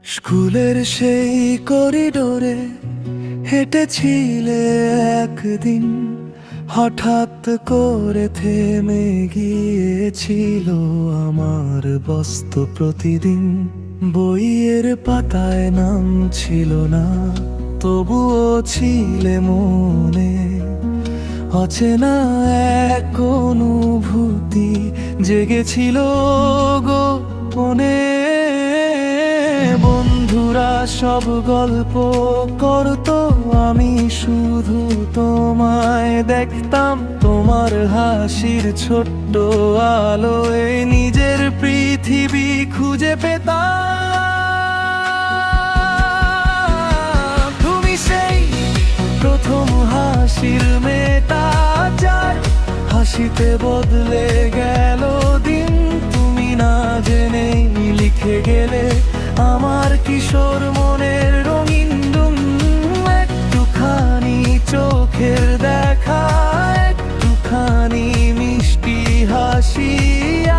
স্কুলের সেই করিডোরে হেঁটেছিলে একদিন, হঠাৎ করে থেমে গিয়েছিল আমার বস্ত প্রতিদিন। বইয়ের পাতায় নাম ছিল না, তবুও ছিলে মনে অচেনা এক অনুভূতি জেগেছিল গোপনে। বন্ধুরা সব গল্প করতো, আমি শুধু তোমায় দেখতাম। তোমার হাসির ছোট্ট আলোয় নিজের পৃথিবী খুঁজে পেতাম। তুমি সেই প্রথম হাসির মেয়েটা, যার হাসিতে বদলে গেল দিন। তুমি না জেনেই লিখে গেলে আমার কিশোর মনের রঙিন রুম। একটুখানি চোখের দেখা, একটুখানি মিষ্টি হাসি,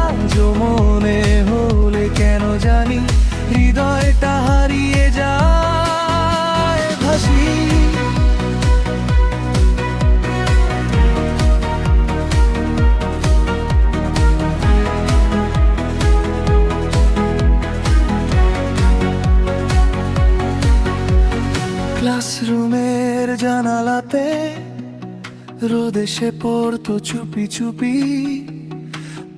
আজও মনে হলে কেন জানি হৃদয়টা হারিয়ে যায় ভাসি। ক্লাসরুমের জানালাতে রোদ এসে পড়তো চুপি চুপি।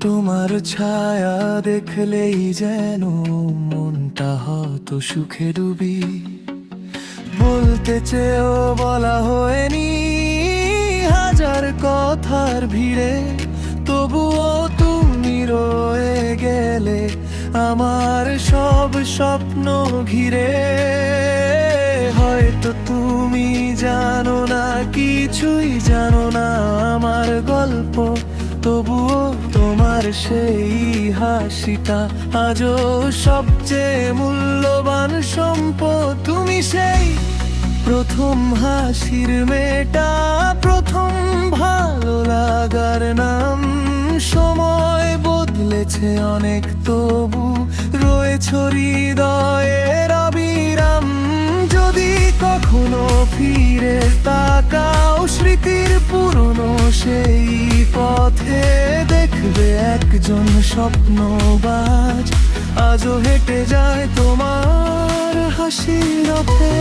তোমার ছায়া দেখলেই যেন মনটা হতো সুখে ডুবি। বলতে চেয়েও বলা হয়নি হাজার কথার ভিড়ে, তবুও তুমি রয়ে গেলে আমার সব স্বপ্ন ঘিরে। হয়তো তুমি জানো না, কিছুই জানো না আমার গল্প, তবুও তোমার সেই হাসিটা আজও সবচেয়ে মূল্যবান সম্পদ। তুমি সেই প্রথম হাসির মেয়েটা, প্রথম ভালো লাগার নাম। সময় বদলেছে অনেক, তবু রয়েছ হৃদয়ের অবিরাম। যদি কখনো ফিরে তাকাও স্মৃতির পুরনো সেই পথে, দেখবে একজন স্বপ্নবাজ আজও হেঁটে যায় তোমার হাসির রথে।